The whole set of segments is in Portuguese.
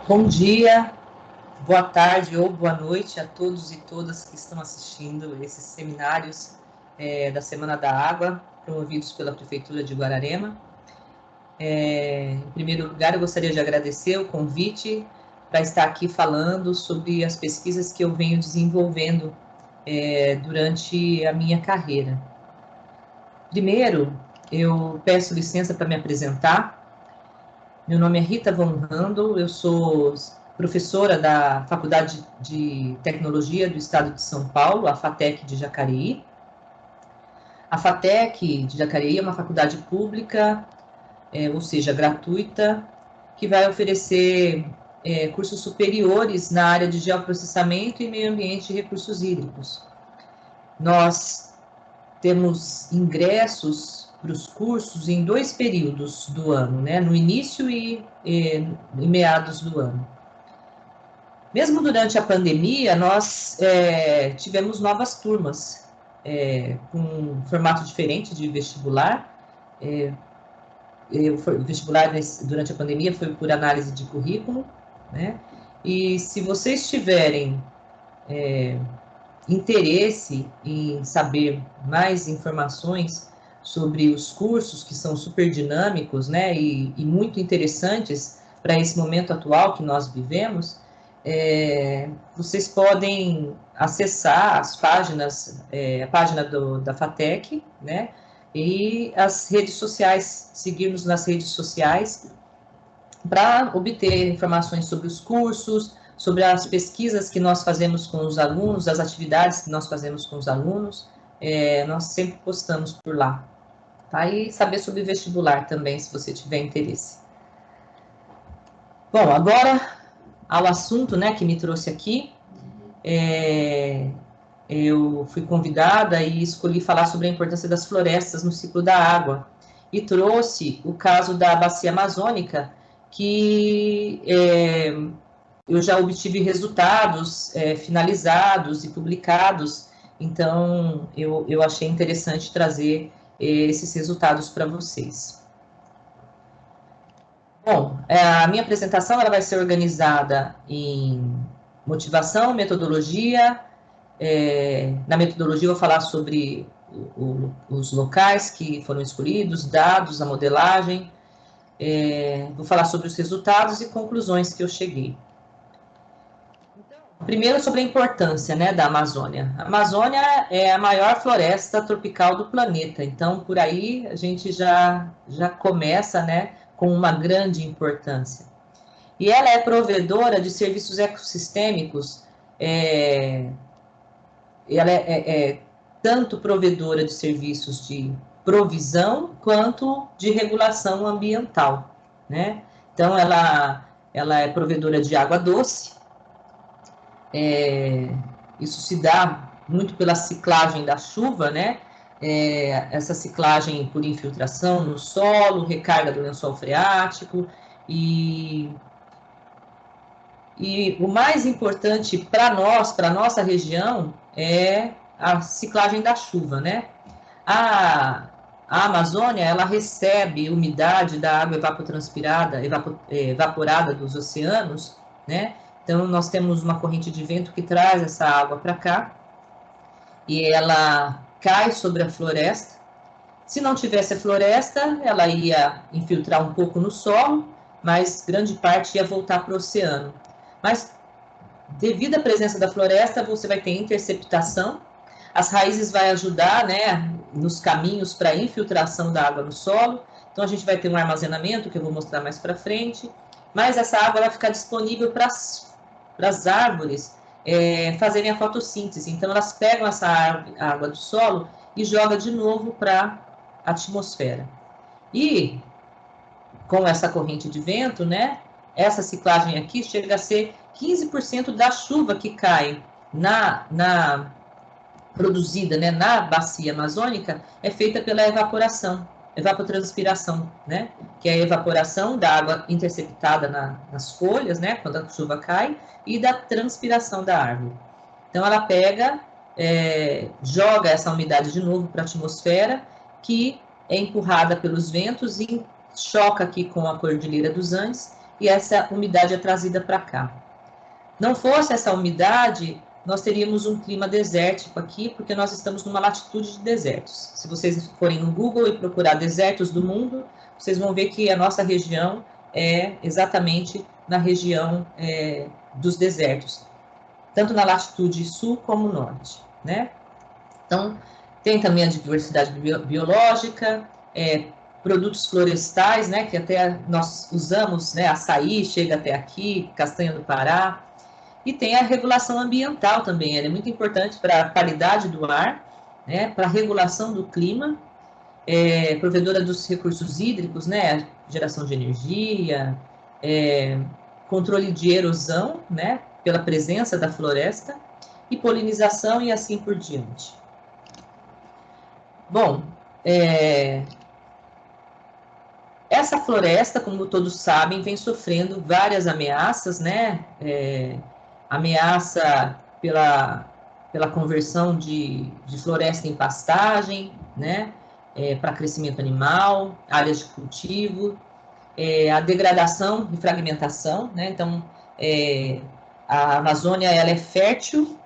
Bom dia, boa tarde ou boa noite a todos e todas que estão assistindo esses seminários da Semana da Água, promovidos pela Prefeitura de Guararema. Em primeiro lugar, eu gostaria de agradecer o convite para estar aqui falando sobre as pesquisas que eu venho desenvolvendo durante a minha carreira. Primeiro, eu peço licença para me apresentar. Meu nome é Rita Von Randl, eu sou professora da Faculdade de Tecnologia do Estado de São Paulo, a FATEC de Jacareí. A FATEC de Jacareí é uma faculdade pública, ou seja, gratuita, que vai oferecer cursos superiores na área de geoprocessamento e meio ambiente e recursos hídricos. Nós temos ingressos para os cursos em 2 períodos do ano, né? No início e meados do ano. Mesmo durante a pandemia, nós tivemos novas turmas, com um formato diferente de vestibular. O vestibular durante a pandemia foi por análise de currículo, né? E se vocês tiverem interesse em saber mais informações sobre os cursos, que são super dinâmicos, né, e muito interessantes para esse momento atual que nós vivemos, vocês podem acessar as páginas, a página da FATEC, né, e as redes sociais, seguir-nos nas redes sociais para obter informações sobre os cursos, sobre as pesquisas que nós fazemos com os alunos, as atividades que nós fazemos com os alunos, nós sempre postamos por lá. Tá? E saber sobre vestibular também, se você tiver interesse. Bom, agora ao assunto, né, que me trouxe aqui. Eu fui convidada e escolhi falar sobre a importância das florestas no ciclo da água. E trouxe o caso da Bacia Amazônica, que eu já obtive resultados finalizados e publicados, então eu achei interessante trazer esses resultados para vocês. Bom, a minha apresentação ela vai ser organizada em motivação, metodologia. Na metodologia eu vou falar sobre os locais que foram escolhidos, dados, a modelagem, vou falar sobre os resultados e conclusões que eu cheguei. Primeiro, sobre a importância, né, da Amazônia. A Amazônia é a maior floresta tropical do planeta, então por aí a gente já começa, né, com uma grande importância. E ela é provedora de serviços ecossistêmicos, ela é tanto provedora de serviços de provisão quanto de regulação ambiental, né? Então ela é provedora de água doce. Isso se dá muito pela ciclagem da chuva, né? Essa ciclagem por infiltração no solo, recarga do lençol freático e o mais importante para nós, para a nossa região, é a ciclagem da chuva, né? A Amazônia, ela recebe umidade da água evapotranspirada, evaporada dos oceanos, né? Então, nós temos uma corrente de vento que traz essa água para cá e ela cai sobre a floresta. Se não tivesse a floresta, ela ia infiltrar um pouco no solo, mas grande parte ia voltar para o oceano. Mas, devido à presença da floresta, você vai ter interceptação. As raízes vão ajudar, né, nos caminhos para infiltração da água no solo. Então, a gente vai ter um armazenamento, que eu vou mostrar mais para frente. Mas essa água vai ficar disponível para as árvores fazerem a fotossíntese. Então, elas pegam essa água do solo e jogam de novo para a atmosfera. E, com essa corrente de vento, né, essa ciclagem aqui chega a ser 15% da chuva que cai produzida, né, na bacia amazônica, é feita pela evaporação, evapotranspiração, né, que é a evaporação da água interceptada nas folhas, né, quando a chuva cai, e da transpiração da árvore. Então, ela pega, joga essa umidade de novo para a atmosfera, que é empurrada pelos ventos e choca aqui com a Cordilheira dos Andes e essa umidade é trazida para cá. Não fosse essa umidade, nós teríamos um clima desértico aqui, porque nós estamos numa latitude de desertos. Se vocês forem no Google e procurar desertos do mundo, vocês vão ver que a nossa região é exatamente na região dos desertos, tanto na latitude sul como norte, né? Então, tem também a diversidade biológica, produtos florestais, né, que até nós usamos, né, açaí chega até aqui, castanha do Pará, e tem a regulação ambiental também, ela é muito importante para a qualidade do ar, né, para a regulação do clima, provedora dos recursos hídricos, né, geração de energia, controle de erosão, né, pela presença da floresta, e polinização e assim por diante. Bom, essa floresta, como todos sabem, vem sofrendo várias ameaças, né? Ameaça pela conversão de floresta em pastagem, né? Para crescimento animal, áreas de cultivo, a degradação e fragmentação, né? Então, a Amazônia ela é fértil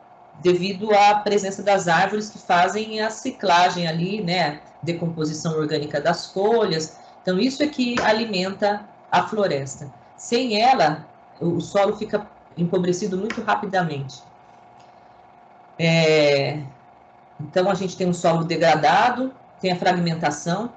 devido à presença das árvores que fazem a ciclagem ali, né? Decomposição orgânica das folhas. Então, isso é que alimenta a floresta. Sem ela, o solo fica empobrecido muito rapidamente. Então, a gente tem um solo degradado, tem a fragmentação.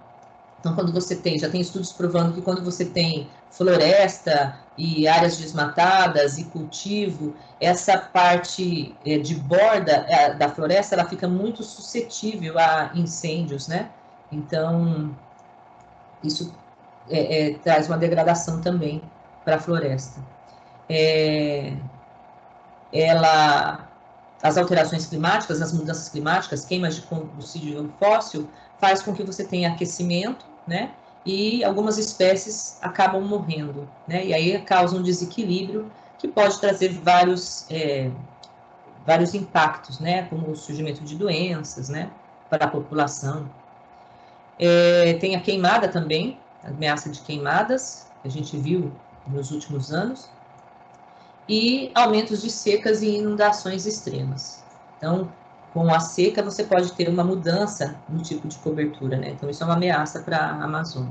Então, quando você tem, já tem estudos provando que quando você tem floresta e áreas desmatadas e cultivo, essa parte de borda da floresta, ela fica muito suscetível a incêndios, né? Então, isso traz uma degradação também para a floresta. As alterações climáticas, as mudanças climáticas, queimas de combustível fóssil, faz com que você tenha aquecimento, né? E algumas espécies acabam morrendo, né? E aí causa um desequilíbrio que pode trazer vários impactos, né? Como o surgimento de doenças, né? Para a população. Tem a queimada também, a ameaça de queimadas, que a gente viu nos últimos anos, e aumentos de secas e inundações extremas. Então, com a seca, você pode ter uma mudança no tipo de cobertura, né? Então, isso é uma ameaça para a Amazônia.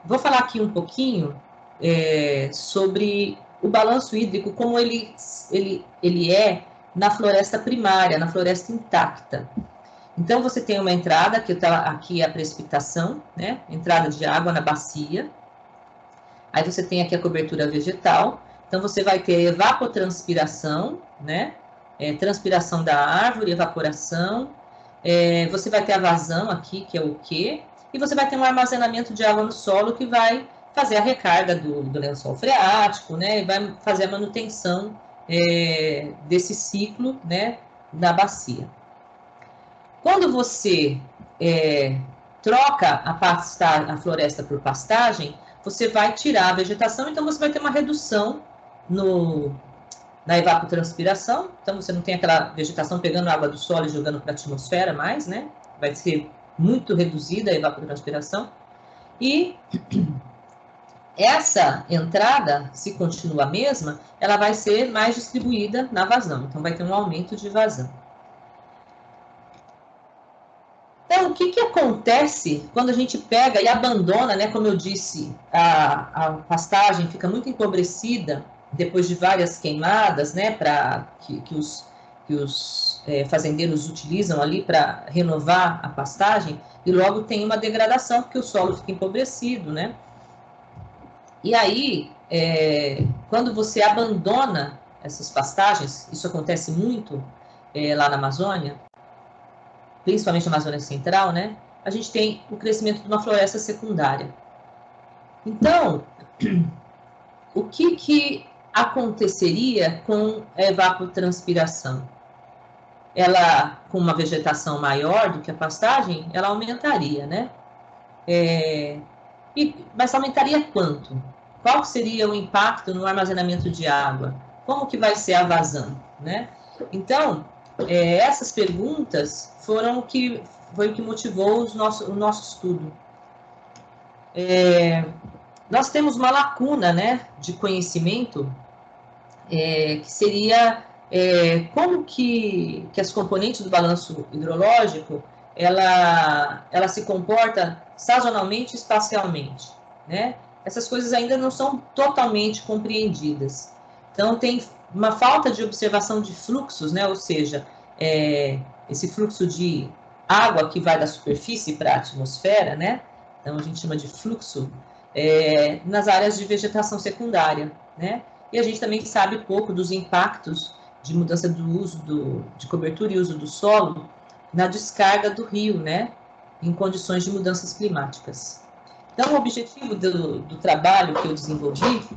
Vou falar aqui um pouquinho sobre o balanço hídrico, como ele é na floresta primária, na floresta intacta. Então, você tem uma entrada, que está aqui a precipitação, né? Entrada de água na bacia. Aí você tem aqui a cobertura vegetal. Então, você vai ter evapotranspiração, né? Transpiração da árvore, evaporação. Você vai ter a vazão aqui, que é o quê? E você vai ter um armazenamento de água no solo que vai fazer a recarga do lençol freático, né? E vai fazer a manutenção desse ciclo, né? Da bacia. Quando você troca a floresta por pastagem, você vai tirar a vegetação, então você vai ter uma redução na evapotranspiração, então você não tem aquela vegetação pegando água do solo e jogando para a atmosfera mais, né? Vai ser muito reduzida a evapotranspiração. E essa entrada, se continua a mesma, ela vai ser mais distribuída na vazão, então vai ter um aumento de vazão. Então, o que acontece quando a gente pega e abandona, né? Como eu disse, a pastagem fica muito empobrecida depois de várias queimadas, né? Que os fazendeiros utilizam ali para renovar a pastagem, e logo tem uma degradação, porque o solo fica empobrecido, né? E aí, quando você abandona essas pastagens, isso acontece muito lá na Amazônia, principalmente na Amazônia Central, né? A gente tem o crescimento de uma floresta secundária. Então, o que aconteceria com a evapotranspiração? Ela, com uma vegetação maior do que a pastagem, ela aumentaria, né? Mas aumentaria quanto? Qual seria o impacto no armazenamento de água? Como que vai ser a vazão, né? Então, essas perguntas foi o que motivou o nosso estudo. Nós temos uma lacuna, né, de conhecimento, que seria como que as componentes do balanço hidrológico ela se comporta sazonalmente e espacialmente, né? Essas coisas ainda não são totalmente compreendidas. Então, tem uma falta de observação de fluxos, né? Ou seja, esse fluxo de água que vai da superfície para a atmosfera, né? Então, a gente chama de fluxo, nas áreas de vegetação secundária, né? E a gente também sabe pouco dos impactos de mudança do uso de cobertura e uso do solo na descarga do rio, né? Em condições de mudanças climáticas. Então, o objetivo do trabalho que eu desenvolvi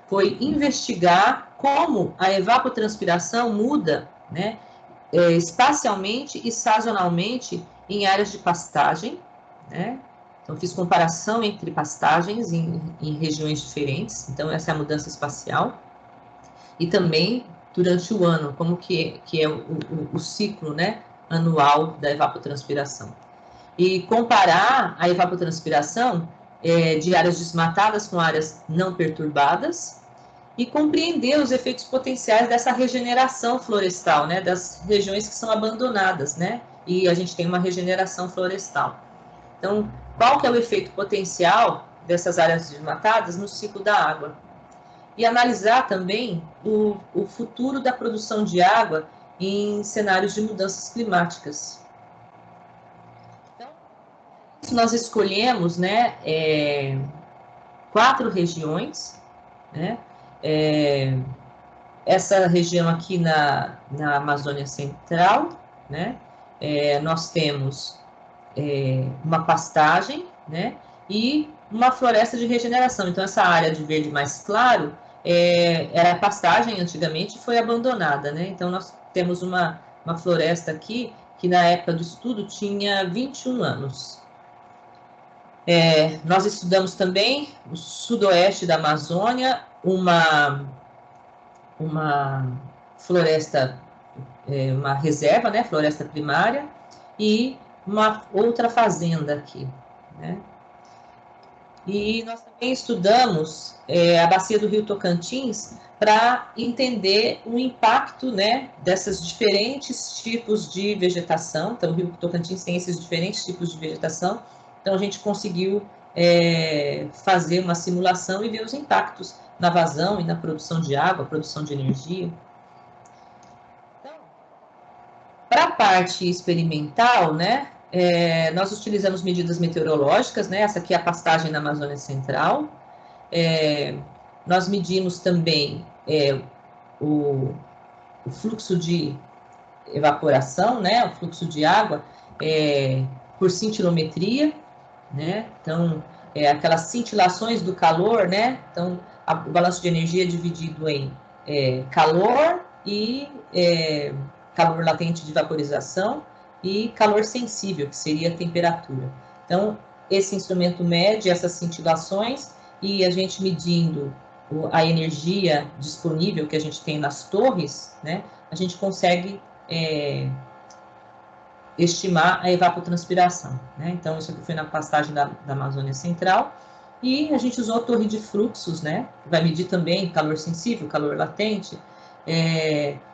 foi investigar como a evapotranspiração muda, né, espacialmente e sazonalmente em áreas de pastagem, né? Então, fiz comparação entre pastagens em regiões diferentes, então essa é a mudança espacial, e também durante o ano, como que é o ciclo, né, anual da evapotranspiração. E comparar a evapotranspiração de áreas desmatadas com áreas não perturbadas e compreender os efeitos potenciais dessa regeneração florestal, né, das regiões que são abandonadas, né, e a gente tem uma regeneração florestal. Então, qual que é o efeito potencial dessas áreas desmatadas no ciclo da água? E analisar também o futuro da produção de água em cenários de mudanças climáticas. Então, nós escolhemos, né, 4 regiões, né, essa região aqui na Amazônia Central, né, nós temos uma pastagem, né, e uma floresta de regeneração. Então, essa área de verde mais claro era pastagem antigamente e foi abandonada, né? Então, nós temos uma floresta aqui que na época do estudo tinha 21 anos. Nós estudamos também o sudoeste da Amazônia, uma floresta, uma reserva, né, floresta primária, e uma outra fazenda aqui, né? E nós também estudamos a bacia do Rio Tocantins para entender o impacto, né, desses diferentes tipos de vegetação. Então, o Rio Tocantins tem esses diferentes tipos de vegetação. Então, a gente conseguiu fazer uma simulação e ver os impactos na vazão e na produção de água, produção de energia. Então, para a parte experimental, né, nós utilizamos medidas meteorológicas, né? Essa aqui é a pastagem na Amazônia Central. Nós medimos também o fluxo de evaporação, né? O fluxo de água por cintilometria, né? Então, aquelas cintilações do calor, né? Então, o balanço de energia é dividido em calor e calor latente de vaporização e calor sensível, que seria a temperatura. Então, esse instrumento mede essas cintilações e a gente medindo a energia disponível que a gente tem nas torres, né, a gente consegue estimar a evapotranspiração, né? Então, isso aqui foi na pastagem da Amazônia Central, e a gente usou a torre de fluxos, né, que vai medir também calor sensível, calor latente,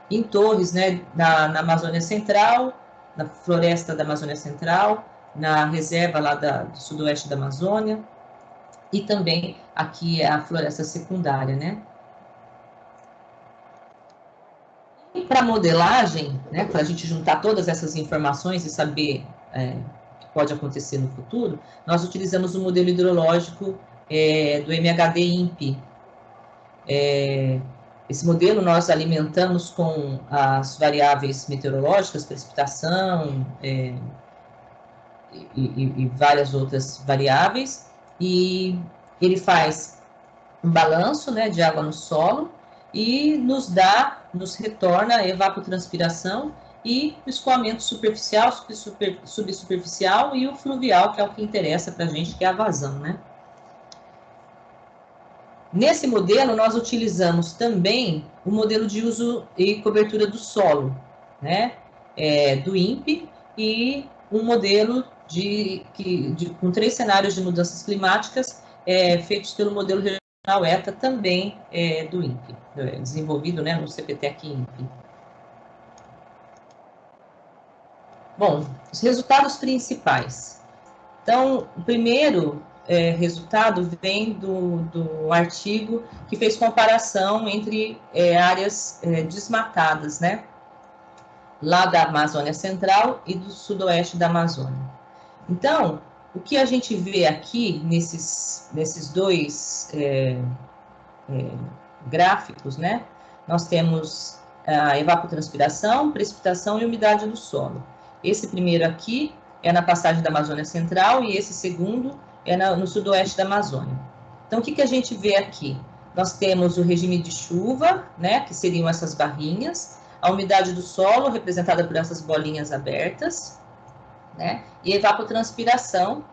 em torres, né, na Amazônia Central, na floresta da Amazônia Central, na reserva lá do sudoeste da Amazônia, e também aqui é a floresta secundária, né? E para modelagem, né, para a gente juntar todas essas informações e saber o que pode acontecer no futuro, nós utilizamos o modelo hidrológico do MHD-INPE. Esse modelo nós alimentamos com as variáveis meteorológicas, precipitação e várias outras variáveis, e ele faz um balanço, né, de água no solo e nos retorna a evapotranspiração e o escoamento superficial, subsuperficial e o fluvial, que é o que interessa para a gente, que é a vazão, né? Nesse modelo, nós utilizamos também o modelo de uso e cobertura do solo, né, do INPE, e um modelo com 3 cenários de mudanças climáticas, feitos pelo modelo regional ETA, também do INPE, desenvolvido, né, no CPTEC INPE. Bom, os resultados principais. Então, o primeiro resultado vem do artigo que fez comparação entre áreas desmatadas, né? Lá da Amazônia Central e do sudoeste da Amazônia. Então, o que a gente vê aqui nesses dois gráficos, né? Nós temos a evapotranspiração, precipitação e umidade do solo. Esse primeiro aqui é na passagem da Amazônia Central e esse segundo é no sudoeste da Amazônia. Então, o que a gente vê aqui? Nós temos o regime de chuva, né, que seriam essas barrinhas, a umidade do solo, representada por essas bolinhas abertas, né, e a evapotranspiração,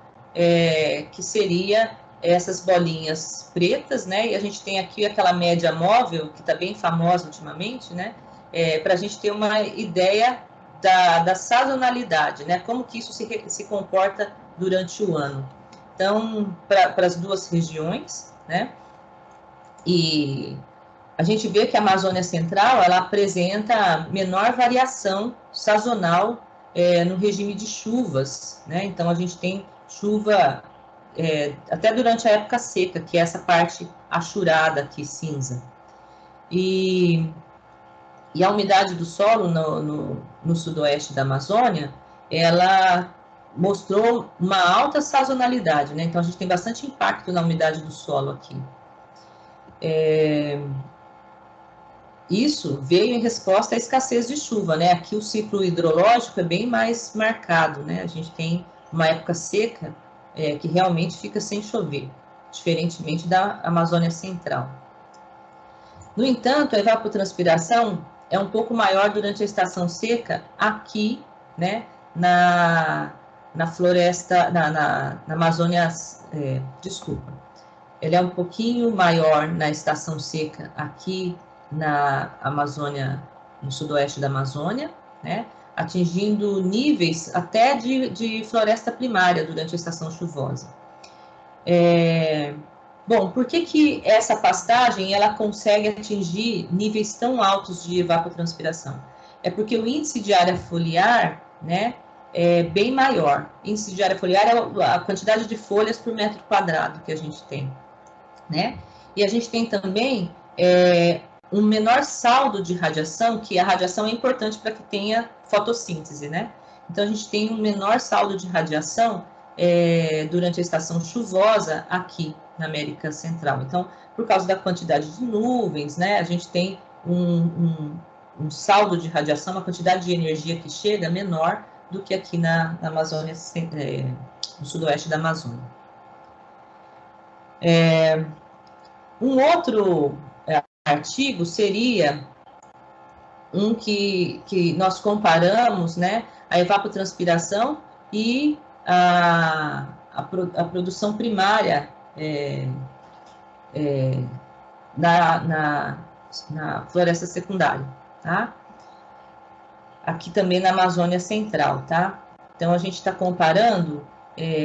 que seria essas bolinhas pretas, né, e a gente tem aqui aquela média móvel, que está bem famosa ultimamente, né, para a gente ter uma ideia da sazonalidade, né, como que isso se comporta durante o ano. Então, para as duas regiões, né, e a gente vê que a Amazônia Central, ela apresenta menor variação sazonal no regime de chuvas, né, então a gente tem chuva até durante a época seca, que é essa parte achurada aqui, cinza. E a umidade do solo no sudoeste da Amazônia, ela mostrou uma alta sazonalidade, né? Então, a gente tem bastante impacto na umidade do solo aqui. Isso veio em resposta à escassez de chuva, né? Aqui o ciclo hidrológico é bem mais marcado, né? A gente tem uma época seca que realmente fica sem chover, diferentemente da Amazônia Central. No entanto, a evapotranspiração é um pouco maior durante a estação seca aqui, né, na floresta, na Amazônia, desculpa. Ele é um pouquinho maior na estação seca aqui na Amazônia, no sudoeste da Amazônia, né, atingindo níveis até de floresta primária durante a estação chuvosa. Bom, por que essa pastagem ela consegue atingir níveis tão altos de evapotranspiração? É porque o índice de área foliar, né, é bem maior. Índice de área foliar é a quantidade de folhas por metro quadrado que a gente tem, né? E a gente tem também um menor saldo de radiação, que a radiação é importante para que tenha fotossíntese, né? Então, a gente tem um menor saldo de radiação durante a estação chuvosa aqui na América Central. Então, por causa da quantidade de nuvens, né, a gente tem um saldo de radiação, uma quantidade de energia que chega menor do que aqui na Amazônia, no sudoeste da Amazônia. Um outro artigo seria um que nós comparamos, né, a evapotranspiração e a produção primária na floresta secundária, tá? Aqui também na Amazônia Central, tá? Então, a gente está comparando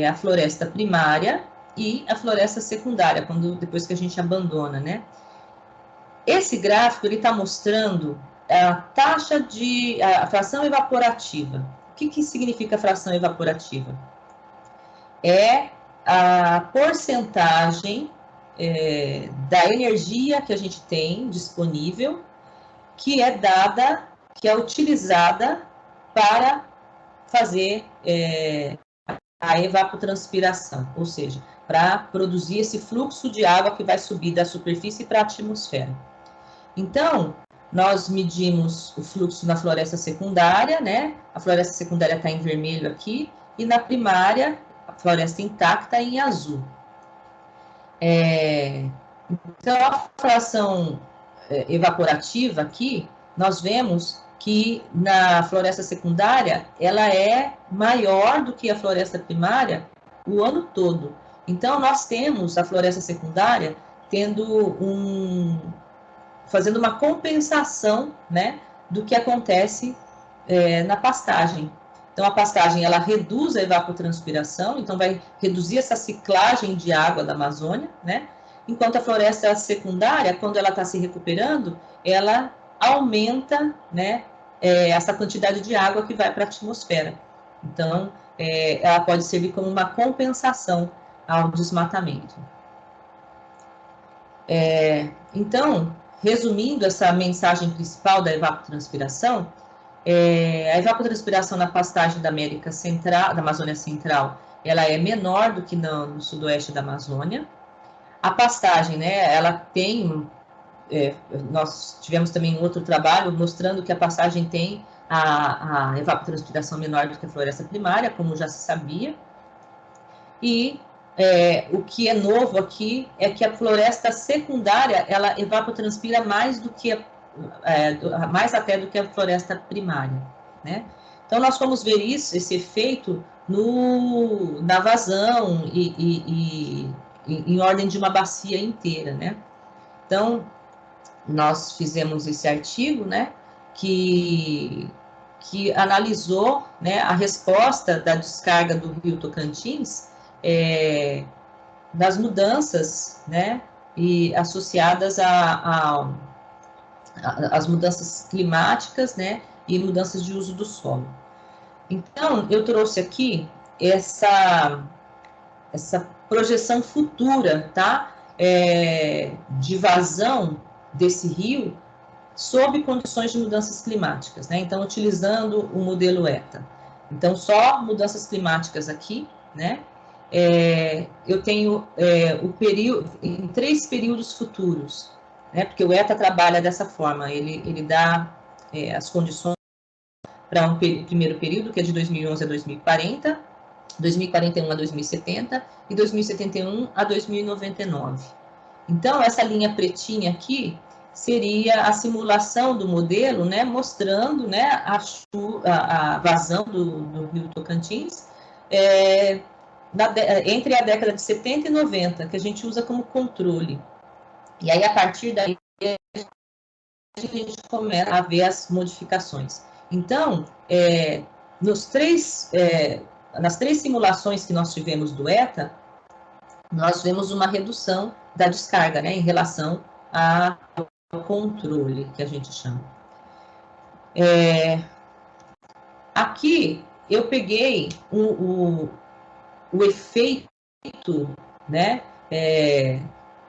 a floresta primária e a floresta secundária, depois que a gente abandona, né? Esse gráfico, ele está mostrando a fração evaporativa. O que significa a fração evaporativa? É a porcentagem da energia que a gente tem disponível, que é utilizada para fazer a evapotranspiração, ou seja, para produzir esse fluxo de água que vai subir da superfície para a atmosfera. Então, nós medimos o fluxo na floresta secundária, né? A floresta secundária está em vermelho aqui, e na primária, a floresta intacta em azul. Então, a fração evaporativa aqui, nós vemos que na floresta secundária, ela é maior do que a floresta primária o ano todo. Então, nós temos a floresta secundária fazendo uma compensação, né, do que acontece na pastagem. Então, a pastagem, ela reduz a evapotranspiração, então vai reduzir essa ciclagem de água da Amazônia, né? Enquanto a floresta secundária, quando ela está se recuperando, ela aumenta, né, essa quantidade de água que vai para a atmosfera. Então, ela pode servir como uma compensação ao desmatamento. Então, resumindo essa mensagem principal da evapotranspiração, a evapotranspiração na pastagem da América Central, da Amazônia Central, ela é menor do que no sudoeste da Amazônia. A pastagem, né, ela tem, nós tivemos também um outro trabalho mostrando que a pastagem tem a evapotranspiração menor do que a floresta primária, como já se sabia. E o que é novo aqui é que a floresta secundária, ela evapotranspira mais do que mais até do que a floresta primária, né? Então, nós vamos ver esse efeito na vazão e em ordem de uma bacia inteira, né? Então, nós fizemos esse artigo, né, que analisou, né, a resposta da descarga do Rio Tocantins das mudanças, né, e associadas às mudanças climáticas, né, e mudanças de uso do solo. Então, eu trouxe aqui essa projeção futura, tá, de vazão desse rio sob condições de mudanças climáticas, né? Então, utilizando o modelo ETA. Então, só mudanças climáticas aqui, né? Eu tenho o período em 3 períodos futuros, né? Porque o ETA trabalha dessa forma, ele dá as condições para um primeiro período, que é de 2011 a 2040, 2041 a 2070 e 2071 a 2099. Então, essa linha pretinha aqui seria a simulação do modelo, né, mostrando, né, a vazão do Rio Tocantins entre a década de 70 e 90, que a gente usa como controle. E aí, a partir daí, a gente começa a ver as modificações. Então, nas 3 simulações que nós tivemos do ETA, nós vemos uma redução da descarga, né, em relação ao controle, que a gente chama. Aqui, eu peguei o efeito, né,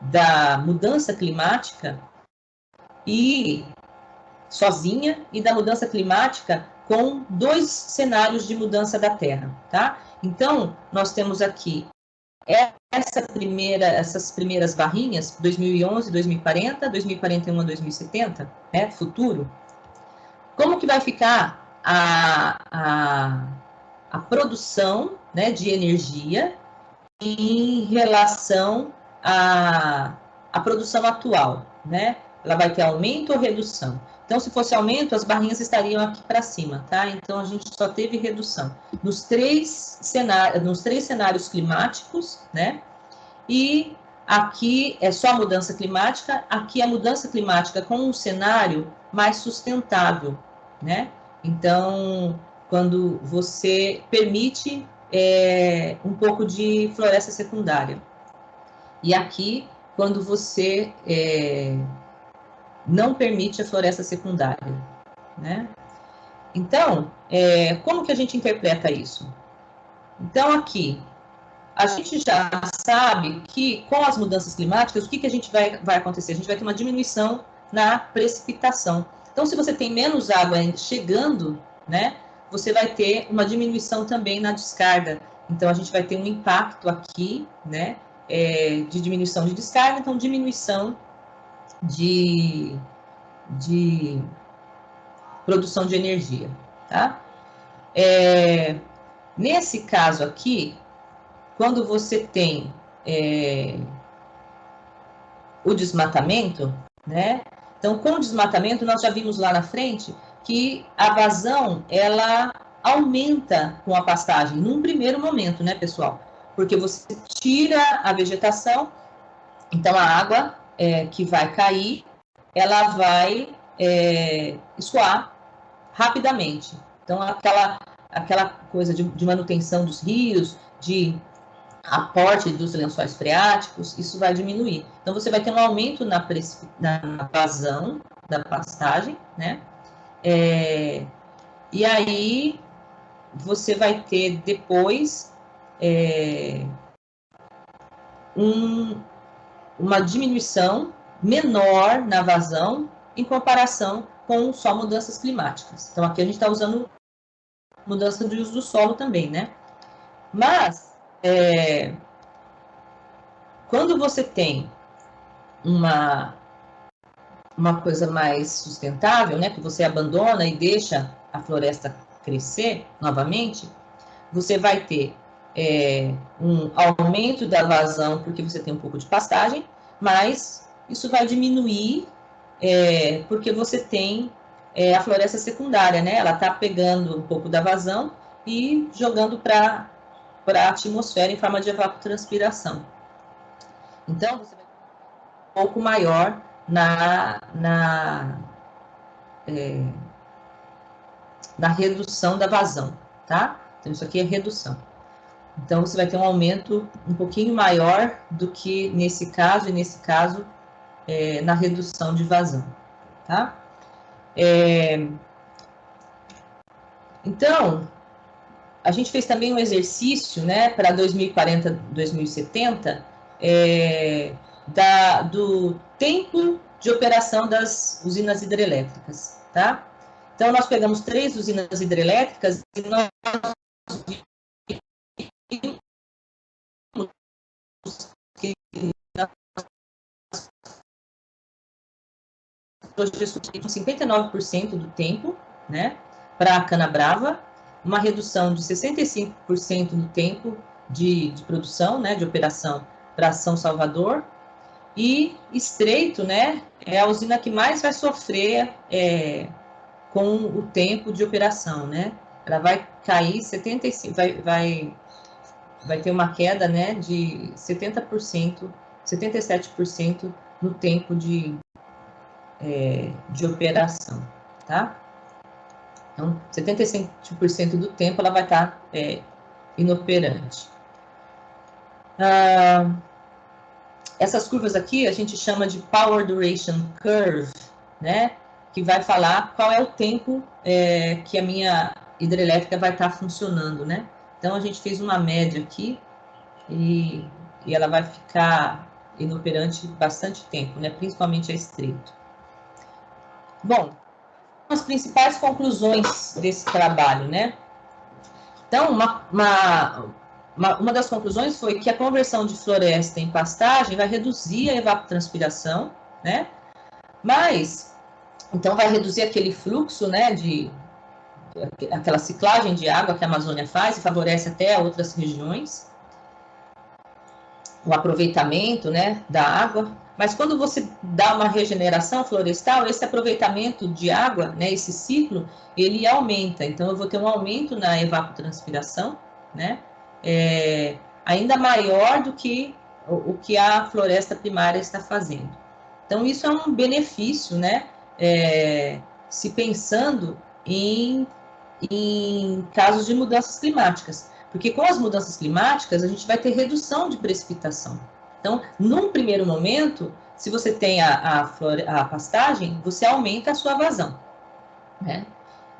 da mudança climática e sozinha, e da mudança climática com 2 cenários de mudança da Terra, tá? Então, nós temos aqui essas primeiras barrinhas, 2011, 2040, 2041 a 2070, né, futuro. Como que vai ficar a produção, né, de energia em relação à produção atual, né? Ela vai ter aumento ou redução? Então, se fosse aumento, as barrinhas estariam aqui para cima, tá? Então, a gente só teve redução nos 3 cenários climáticos, né? E aqui é só a mudança climática, aqui a mudança climática com um cenário mais sustentável, né? Então, quando você permite um pouco de floresta secundária. E aqui, quando você não permite a floresta secundária, né? Então, como que a gente interpreta isso? Então, aqui, a gente já sabe que com as mudanças climáticas, o que a gente vai acontecer? A gente vai ter uma diminuição na precipitação. Então, se você tem menos água chegando, né, você vai ter uma diminuição também na descarga. Então, a gente vai ter um impacto aqui, né, de diminuição de descarga, então diminuição de produção de energia, tá? Nesse caso aqui, quando você tem o desmatamento, né? Então, com o desmatamento, nós já vimos lá na frente que a vazão, ela aumenta com a pastagem, num primeiro momento, né, pessoal? Porque você tira a vegetação, então a água que vai cair, ela vai escoar rapidamente. Então, aquela coisa de manutenção dos rios, de aporte dos lençóis freáticos, isso vai diminuir. Então, você vai ter um aumento na vazão da pastagem, né? E aí, você vai ter depois uma diminuição menor na vazão em comparação com só mudanças climáticas. Então, aqui a gente está usando mudança de uso do solo também, né? Mas, quando você tem uma coisa mais sustentável, né, que você abandona e deixa a floresta crescer novamente, você vai ter um aumento da vazão, porque você tem um pouco de pastagem, mas isso vai diminuir porque você tem a floresta secundária, né? Ela está pegando um pouco da vazão e jogando para a atmosfera em forma de evapotranspiração. Então, você vai ter um pouco maior na redução da vazão, tá? Então, isso aqui é redução. Então, você vai ter um aumento um pouquinho maior do que nesse caso, e nesse caso, na redução de vazão, tá? Então, a gente fez também um exercício, né, para 2040, 2070, do tempo de operação das usinas hidrelétricas, tá? Então, nós pegamos 3 usinas hidrelétricas e nós com 59% do tempo, né, para a cana-brava, uma redução de 65% no tempo de produção, né, de operação para São Salvador, e Estreito, né, é a usina que mais vai sofrer com o tempo de operação, né, ela vai cair 75%, vai ter uma queda, né, de 70%, 77% no tempo de operação, tá? Então, 75% do tempo ela vai estar inoperante. Essas curvas aqui a gente chama de Power Duration Curve, né? Que vai falar qual é o tempo que a minha hidrelétrica vai estar funcionando, né? Então, a gente fez uma média aqui e ela vai ficar inoperante bastante tempo, né? Principalmente a Estreito. Bom, as principais conclusões desse trabalho, né? Então, uma das conclusões foi que a conversão de floresta em pastagem vai reduzir a evapotranspiração, né? Mas, então vai reduzir aquele fluxo, né, aquela ciclagem de água que a Amazônia faz e favorece até outras regiões, o aproveitamento, né, da água. Mas quando você dá uma regeneração florestal, esse aproveitamento de água, né, esse ciclo, ele aumenta. Então, eu vou ter um aumento na evapotranspiração, né, ainda maior do que o que a floresta primária está fazendo. Então, isso é um benefício, né, se pensando em casos de mudanças climáticas. Porque com as mudanças climáticas, a gente vai ter redução de precipitação. Então, num primeiro momento, se você tem a pastagem, você aumenta a sua vazão, né?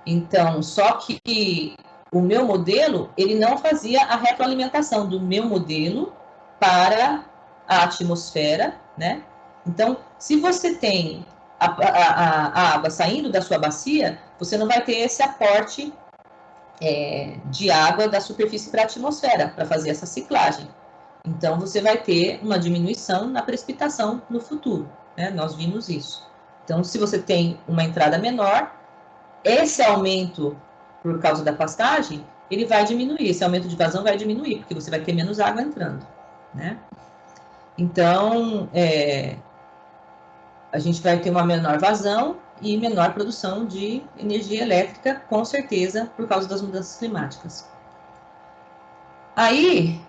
Então, só que o meu modelo, ele não fazia a retroalimentação do meu modelo para a atmosfera, né? Então, se você tem a água saindo da sua bacia, você não vai ter esse aporte de água da superfície para a atmosfera, para fazer essa ciclagem. Então, você vai ter uma diminuição na precipitação no futuro, né? Nós vimos isso. Então, se você tem uma entrada menor, esse aumento por causa da pastagem, ele vai diminuir, esse aumento de vazão vai diminuir, porque você vai ter menos água entrando, né? Então, a gente vai ter uma menor vazão e menor produção de energia elétrica, com certeza, por causa das mudanças climáticas. Aí,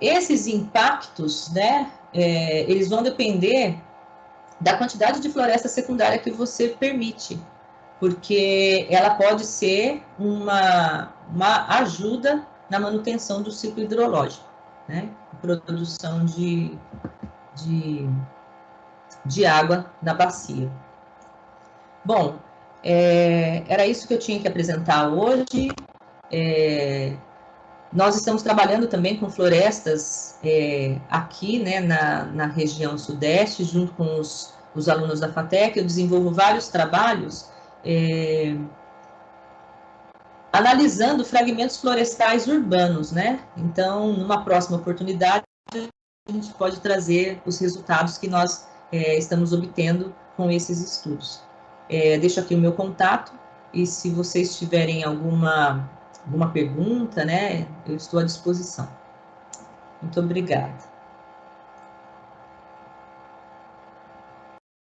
esses impactos, né, eles vão depender da quantidade de floresta secundária que você permite. porque ela pode ser uma ajuda na manutenção do ciclo hidrológico, né? Produção de água na bacia. Bom, era isso que eu tinha que apresentar hoje. Nós estamos trabalhando também com florestas aqui, né, na região sudeste, junto com os alunos da FATEC. Eu desenvolvo vários trabalhos analisando fragmentos florestais urbanos, né? Então, numa próxima oportunidade, a gente pode trazer os resultados que nós estamos obtendo com esses estudos. Deixo aqui o meu contato, e se vocês tiverem alguma pergunta, né, eu estou à disposição. Muito obrigada.